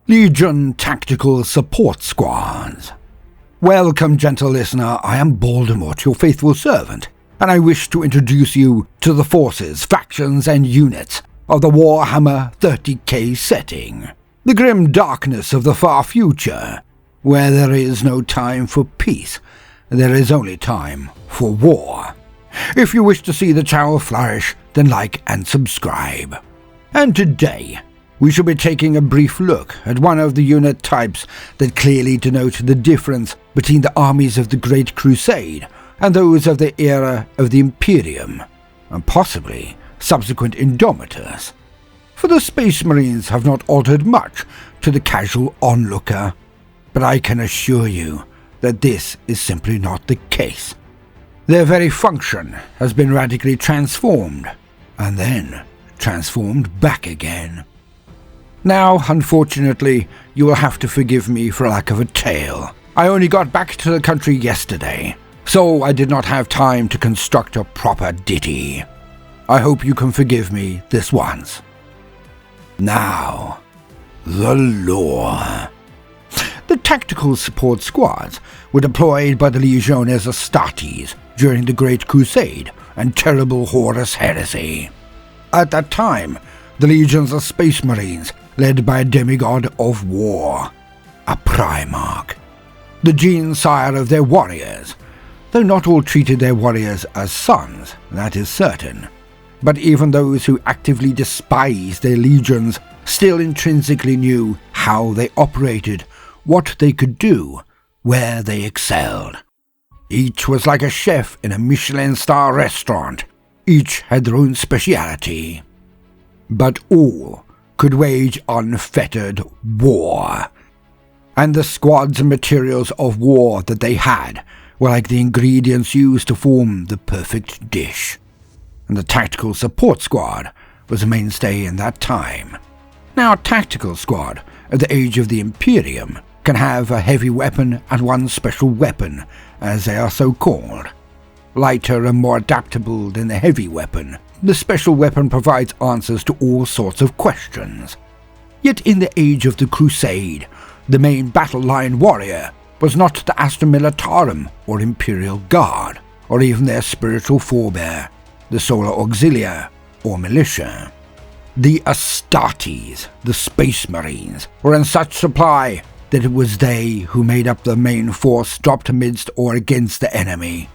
Legion Tactical Support Squads. Welcome, gentle listener, I am Baldermort, your faithful servant, and I wish to introduce you to the forces, factions, and units of the Warhammer 30k setting. The grim darkness of the far future, where there is no time for peace, there is only time for war. If you wish to see the channel flourish, then like and subscribe. And today, we shall be taking a brief look at one of the unit types that clearly denote the difference between the armies of the Great Crusade and those of the era of the Imperium, and possibly subsequent Indomitus. For the Space Marines have not altered much to the casual onlooker, but I can assure you that this is simply not the case. Their very function has been radically transformed, and then transformed back again. Now, unfortunately, you will have to forgive me for lack of a tale. I only got back to the country yesterday, so I did not have time to construct a proper ditty. I hope you can forgive me this once. Now, the lore. The tactical support squads were deployed by the Legiones Astartes during the Great Crusade and terrible Horus Heresy. At that time, the legions of Space Marines led by a demigod of war, a Primarch, the gene sire of their warriors, though not all treated their warriors as sons, that is certain. But even those who actively despised their legions still intrinsically knew how they operated, what they could do, where they excelled. Each was like a chef in a Michelin star restaurant. Each had their own speciality. But all could wage unfettered war. And the squads and materials of war that they had were like the ingredients used to form the perfect dish. And the tactical support squad was a mainstay in that time. Now, a tactical squad at the age of the Imperium can have a heavy weapon and one special weapon, as they are so called. Lighter and more adaptable than the heavy weapon, the special weapon provides answers to all sorts of questions. Yet in the age of the Crusade, the main battle line warrior was not the Astra Militarum or Imperial Guard, or even their spiritual forebear, the Solar Auxilia or Militia. The Astartes, the Space Marines, were in such supply that it was they who made up the main force dropped amidst or against the enemy.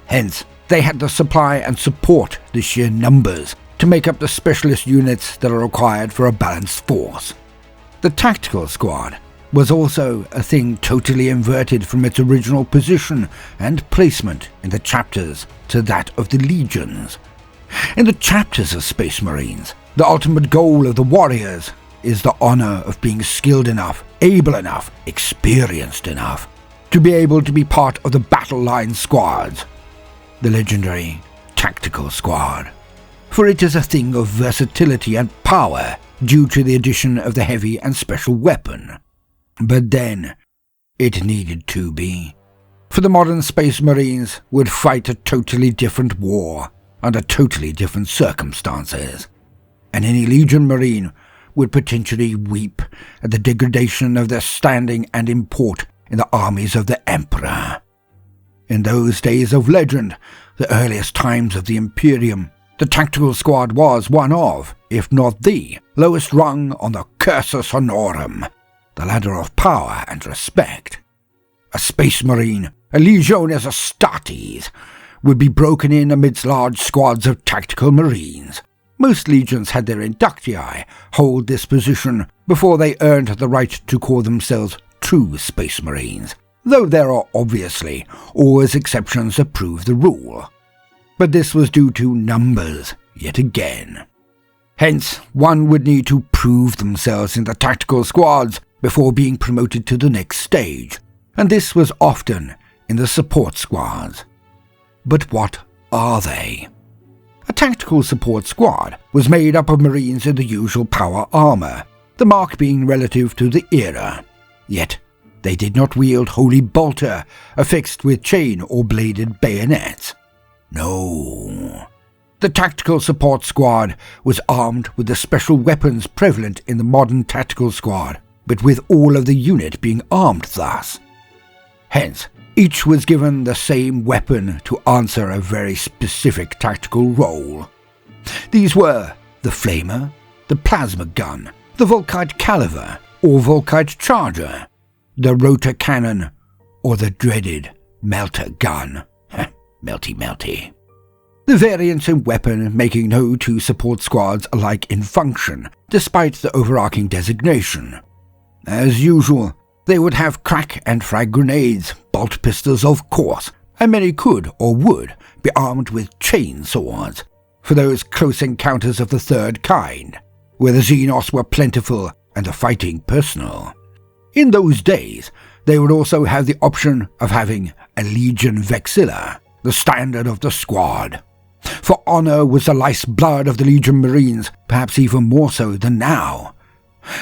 Hence, they had the supply and support the sheer numbers to make up the specialist units that are required for a balanced force. The tactical squad was also a thing totally inverted from its original position and placement in the chapters to that of the legions. In the chapters of Space Marines, the ultimate goal of the warriors is the honor of being skilled enough, able enough, experienced enough to be able to be part of the battle line squads, the legendary tactical squad. For it is a thing of versatility and power due to the addition of the heavy and special weapon. But then, it needed to be. For the modern Space Marines would fight a totally different war under totally different circumstances. And any Legion Marine would potentially weep at the degradation of their standing and import in the armies of the Emperor. In those days of legend, the earliest times of the Imperium, the tactical squad was one of, if not the, lowest rung on the cursus honorum, the ladder of power and respect. A Space Marine, a Legiones Astartes, would be broken in amidst large squads of tactical Marines. Most legions had their inductii hold this position before they earned the right to call themselves true Space Marines, though there are obviously always exceptions that prove the rule. But this was due to numbers, yet again. Hence, one would need to prove themselves in the tactical squads before being promoted to the next stage, and this was often in the support squads. But what are they? A tactical support squad was made up of Marines in the usual power armor, the mark being relative to the era. Yet, they did not wield holy bolter affixed with chain or bladed bayonets. No. The tactical support squad was armed with the special weapons prevalent in the modern tactical squad, but with all of the unit being armed thus. Hence, each was given the same weapon to answer a very specific tactical role. These were the flamer, the plasma gun, the Volkite caliver or Volkite charger, the rotor cannon, or the dreaded melter gun. Melty melty. The variance in weapon making no two support squads alike in function, despite the overarching designation. As usual, they would have crack and frag grenades, bolt pistols of course, and many could or would be armed with chain swords, for those close encounters of the third kind, where the Xenos were plentiful and the fighting personal. In those days, they would also have the option of having a Legion Vexilla, the standard of the squad. For honor was the lifeblood of the Legion Marines, perhaps even more so than now.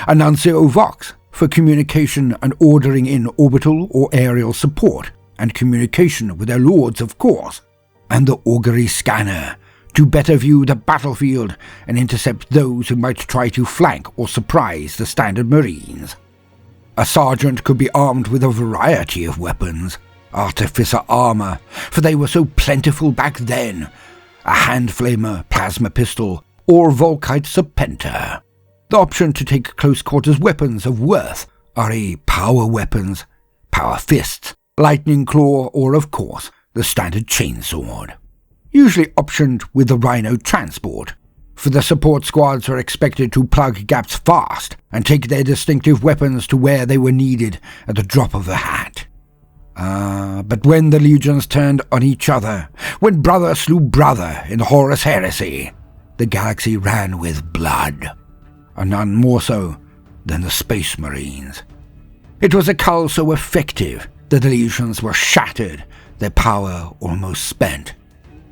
A Nuncio Vox for communication and ordering in orbital or aerial support, and communication with their lords of course, and the augury scanner to better view the battlefield and intercept those who might try to flank or surprise the standard Marines. A sergeant could be armed with a variety of weapons, artificer armor, for they were so plentiful back then, a hand flamer, plasma pistol, or Volkite serpenter. The option to take close quarters weapons of worth are power weapons, power fists, lightning claw, or of course, the standard chainsword. Usually optioned with the Rhino transport, for the support squads are expected to plug gaps fast and take their distinctive weapons to where they were needed at the drop of a hat. But when the legions turned on each other, when brother slew brother in the Horus Heresy, the galaxy ran with blood, and none more so than the Space Marines. It was a cull so effective that the legions were shattered, their power almost spent,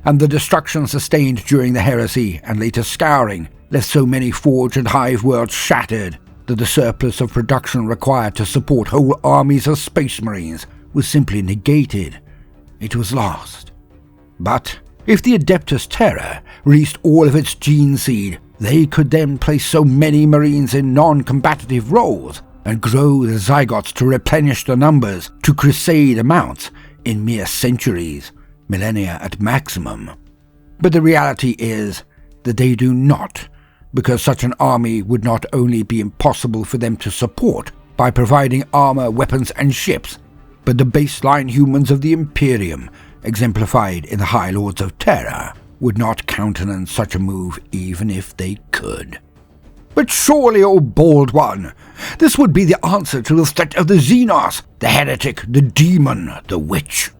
and the destruction sustained during the Heresy and later Scouring left so many Forge and Hive worlds shattered that the surplus of production required to support whole armies of Space Marines was simply negated. It was lost. But if the Adeptus Terra released all of its gene seed, they could then place so many Marines in non-combative roles and grow the zygotes to replenish the numbers to Crusade amounts in mere centuries, millennia at maximum. But the reality is that they do not, because such an army would not only be impossible for them to support by providing armor, weapons and ships, but the baseline humans of the Imperium, exemplified in the High Lords of Terra, would not countenance such a move even if they could. But surely, O Bald One, this would be the answer to the threat of the Xenos, the heretic, the demon, the witch.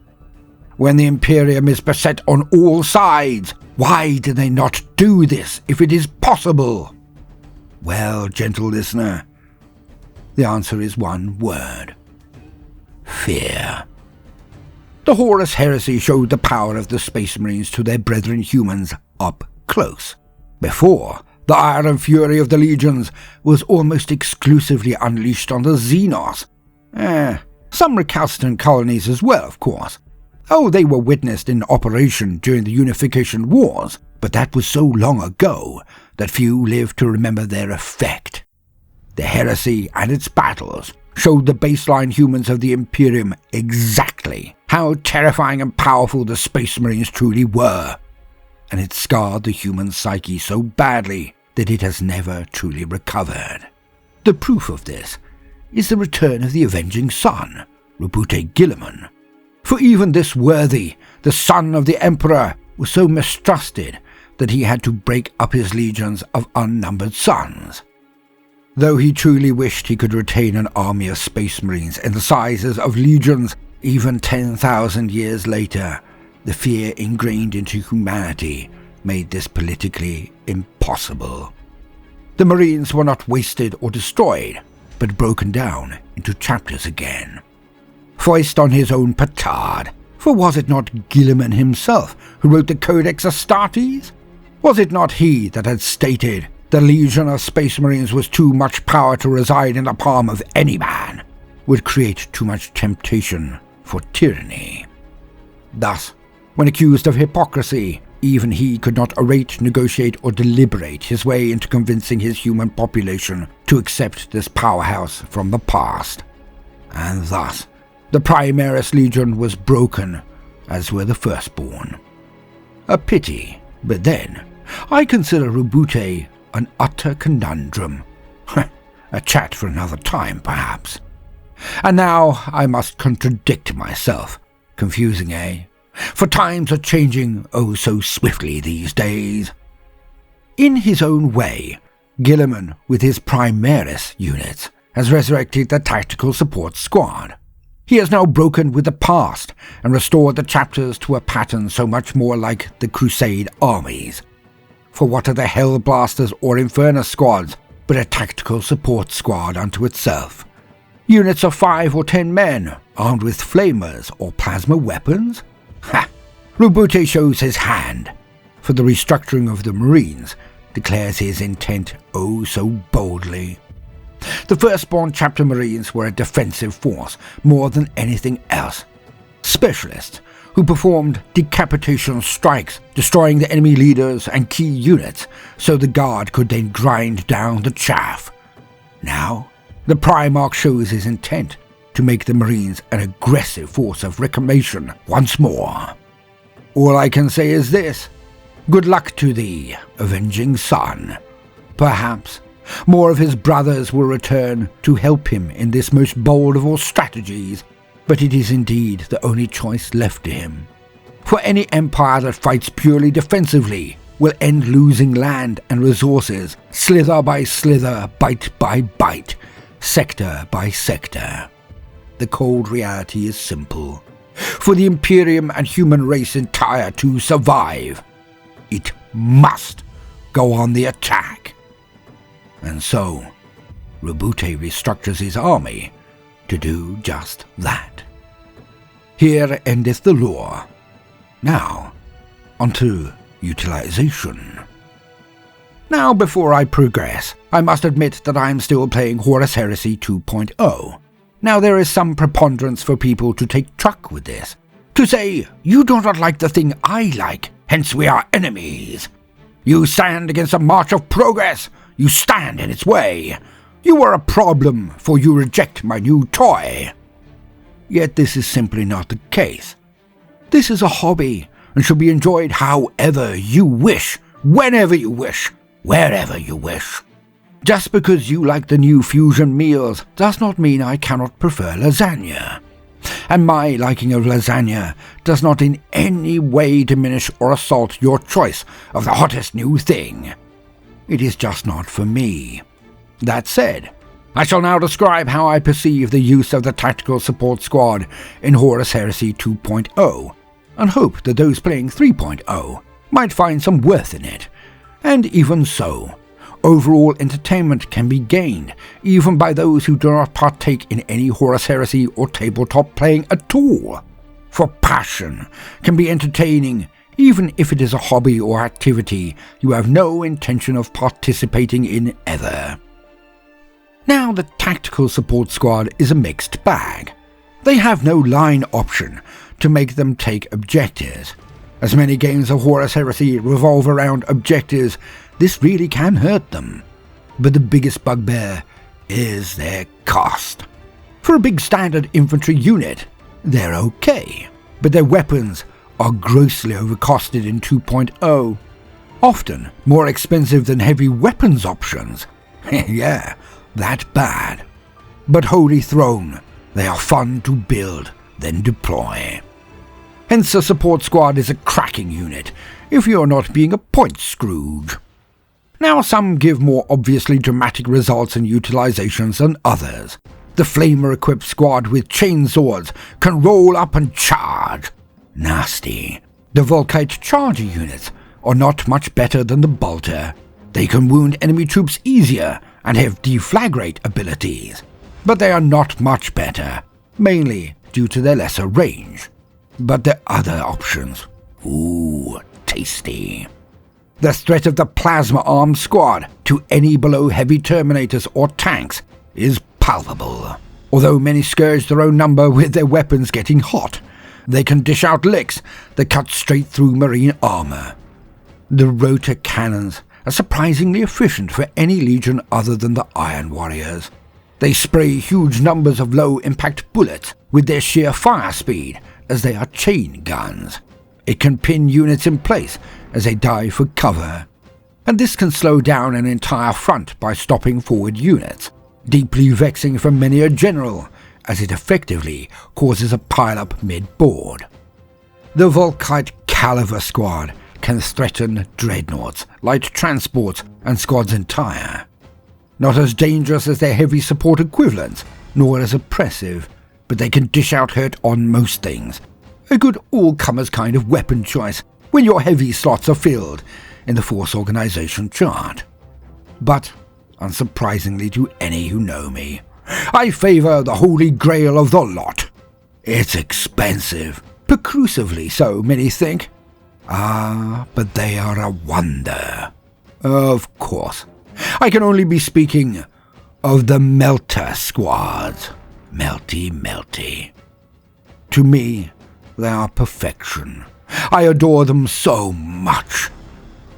When the Imperium is beset on all sides, why do they not do this if it is possible? Well, gentle listener, the answer is one word: fear. The Horus Heresy showed the power of the Space Marines to their brethren humans up close. Before, the iron fury of the legions was almost exclusively unleashed on the Xenos. Some recalcitrant colonies as well, of course. Oh, they were witnessed in operation during the Unification Wars, but that was so long ago that few lived to remember their effect. The Heresy and its battles showed the baseline humans of the Imperium exactly how terrifying and powerful the Space Marines truly were, and it scarred the human psyche so badly that it has never truly recovered. The proof of this is the return of the Avenging Son, Robute Guilliman. For even this worthy, the son of the Emperor, was so mistrusted that he had to break up his legions of unnumbered sons. Though he truly wished he could retain an army of Space Marines in the sizes of legions even 10,000 years later, the fear ingrained into humanity made this politically impossible. The Marines were not wasted or destroyed, but broken down into chapters again. Foist on his own petard, for was it not Guilliman himself who wrote the Codex Astartes? Was it not he that had stated the legion of Space Marines was too much power to reside in the palm of any man, would create too much temptation for tyranny? Thus, when accused of hypocrisy, Even he could not orate, negotiate, or deliberate his way into convincing his human population to accept this powerhouse from the past. And thus, the Primaris Legion was broken, as were the Firstborn. A pity, but then, I consider Rubute an utter conundrum. A chat for another time, perhaps. And now I must contradict myself. Confusing, eh? For times are changing oh so swiftly these days. In his own way, Guilliman, with his Primaris units, has resurrected the Tactical Support Squad. He has now broken with the past and restored the chapters to a pattern so much more like the Crusade armies. For what are the Hellblasters or Infernus squads but a Tactical Support Squad unto itself? Units of 5 or 10 men, armed with flamers or plasma weapons? Ha! Rubute shows his hand, for the restructuring of the Marines declares his intent oh so boldly. The Firstborn Chapter Marines were a defensive force more than anything else. Specialists who performed decapitation strikes, destroying the enemy leaders and key units, so the Guard could then grind down the chaff. Now, the Primarch shows his intent to make the Marines an aggressive force of reclamation once more. All I can say is this: good luck to thee, avenging son. Perhaps more of his brothers will return to help him in this most bold of all strategies, but it is indeed the only choice left to him. For any empire that fights purely defensively will end losing land and resources, slither by slither, bite by bite, sector by sector. The cold reality is simple. For the Imperium and human race entire to survive, it must go on the attack. And so, Rubute restructures his army to do just that. Here endeth the lore. Now, onto utilization. Now, before I progress, I must admit that I am still playing Horus Heresy 2.0. Now, there is some preponderance for people to take truck with this. To say, you do not like the thing I like, hence we are enemies. You stand against a march of progress. You stand in its way. You are a problem, for you reject my new toy. Yet this is simply not the case. This is a hobby, and should be enjoyed however you wish, whenever you wish, wherever you wish. Just because you like the new fusion meals does not mean I cannot prefer lasagna. And my liking of lasagna does not in any way diminish or assault your choice of the hottest new thing. It is just not for me. That said, I shall now describe how I perceive the use of the Tactical Support Squad in Horus Heresy 2.0, and hope that those playing 3.0 might find some worth in it. And even so, overall entertainment can be gained even by those who do not partake in any Horus Heresy or tabletop playing at all. For passion can be entertaining even if it is a hobby or activity you have no intention of participating in ever. Now, the Tactical Support Squad is a mixed bag. They have no line option to make them take objectives. As many games of Horus Heresy revolve around objectives, this really can hurt them. But the biggest bugbear is their cost. For a big standard infantry unit, they're okay, but their weapons are grossly overcosted in 2.0, often more expensive than heavy weapons options. Yeah, that bad. But Holy Throne, they are fun to build, then deploy. Hence a support squad is a cracking unit, if you're not being a point Scrooge. Now, some give more obviously dramatic results in utilizations than others. The flamer-equipped squad with chainswords can roll up and charge. Nasty. The Volkite charger units are not much better than the bolter. They can wound enemy troops easier and have deflagrate abilities, but they are not much better, mainly due to their lesser range. But the other options, ooh, tasty. The threat of the plasma-armed squad to any below heavy terminators or tanks is palpable. Although many scourge their own number with their weapons getting hot, they can dish out licks that cut straight through marine armor. The rotor cannons are surprisingly efficient for any legion other than the Iron Warriors. They spray huge numbers of low-impact bullets with their sheer fire speed, as they are chain guns. It can pin units in place as they dive for cover, and this can slow down an entire front by stopping forward units, deeply vexing for many a general, as it effectively causes a pile-up mid-board. The Volkite Caliver Squad can threaten dreadnoughts, light transports, and squads entire. Not as dangerous as their heavy support equivalents, nor as oppressive, but they can dish out hurt on most things. A good all-comers kind of weapon choice when your heavy slots are filled in the force organization chart. But, unsurprisingly to any who know me, I favour the holy grail of the lot. It's expensive, perclusively so, many think. But they are a wonder. Of course, I can only be speaking of the Melter Squads. Melty. To me, they are perfection. I adore them so much.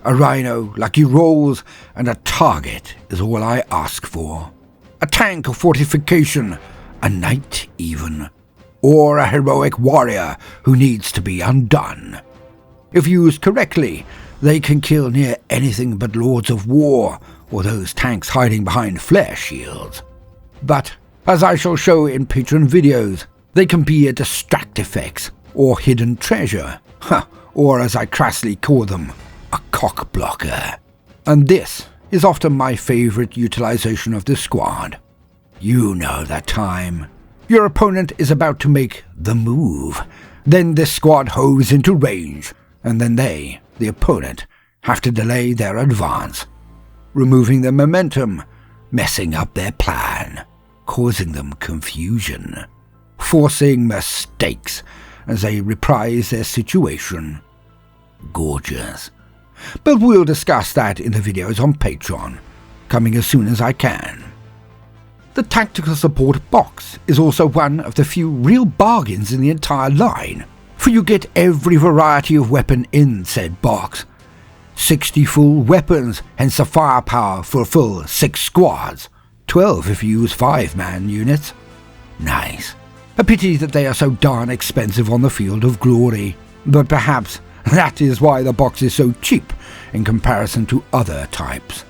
A rhino, lucky rolls, and a target is all I ask for. A tank of fortification, a knight even, or a heroic warrior who needs to be undone. If used correctly, they can kill near anything but lords of war or those tanks hiding behind flare shields. But, as I shall show in Patreon videos, they can be a distract effects or hidden treasure, or as I crassly call them, a cock blocker. And this is often my favourite utilisation of the squad. You know that time. Your opponent is about to make the move. Then this squad hoves into range, and then they, the opponent, have to delay their advance, removing their momentum, messing up their plan, causing them confusion, forcing mistakes as they reprise their situation. Gorgeous. But we'll discuss that in the videos on Patreon, coming as soon as I can. The Tactical Support box is also one of the few real bargains in the entire line, for you get every variety of weapon in said box. 60 full weapons, hence the firepower for a full 6 squads, 12 if you use 5-man units. Nice. A pity that they are so darn expensive on the field of glory, but perhaps that is why the box is so cheap in comparison to other types.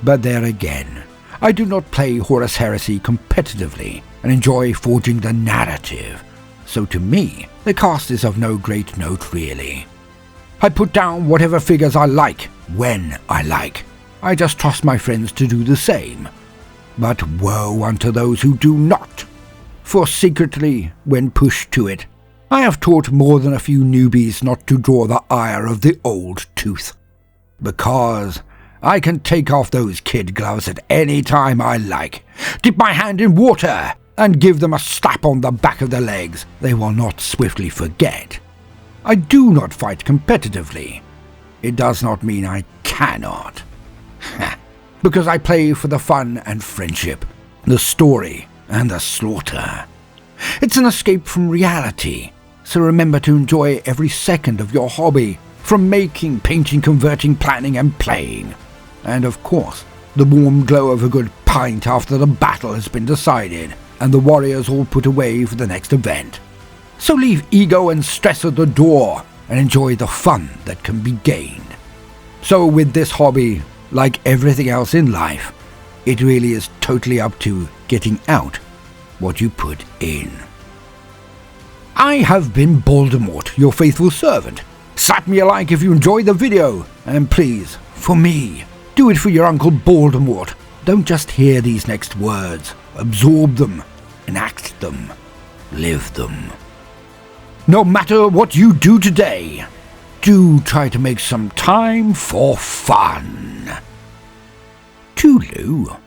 But there again, I do not play Horus Heresy competitively and enjoy forging the narrative, so to me, the cost is of no great note really. I put down whatever figures I like, when I like. I just trust my friends to do the same. But woe unto those who do not. For secretly, when pushed to it, I have taught more than a few newbies not to draw the ire of the old tooth. Because I can take off those kid gloves at any time I like, dip my hand in water, and give them a slap on the back of the legs they will not swiftly forget. I do not fight competitively. It does not mean I cannot. Because I play for the fun and friendship, the story and the slaughter. It's an escape from reality, so remember to enjoy every second of your hobby, from making, painting, converting, planning and playing. And of course, the warm glow of a good pint after the battle has been decided and the warriors all put away for the next event. So leave ego and stress at the door and enjoy the fun that can be gained. So with this hobby, like everything else in life, it really is totally up to getting out what you put in. I have been Baldermort, your faithful servant. Slap me a like if you enjoyed the video, and please, for me, do it for your Uncle Baldermort. Don't just hear these next words, absorb them, enact them, live them. No matter what you do today, do try to make some time for fun. Toodaloo.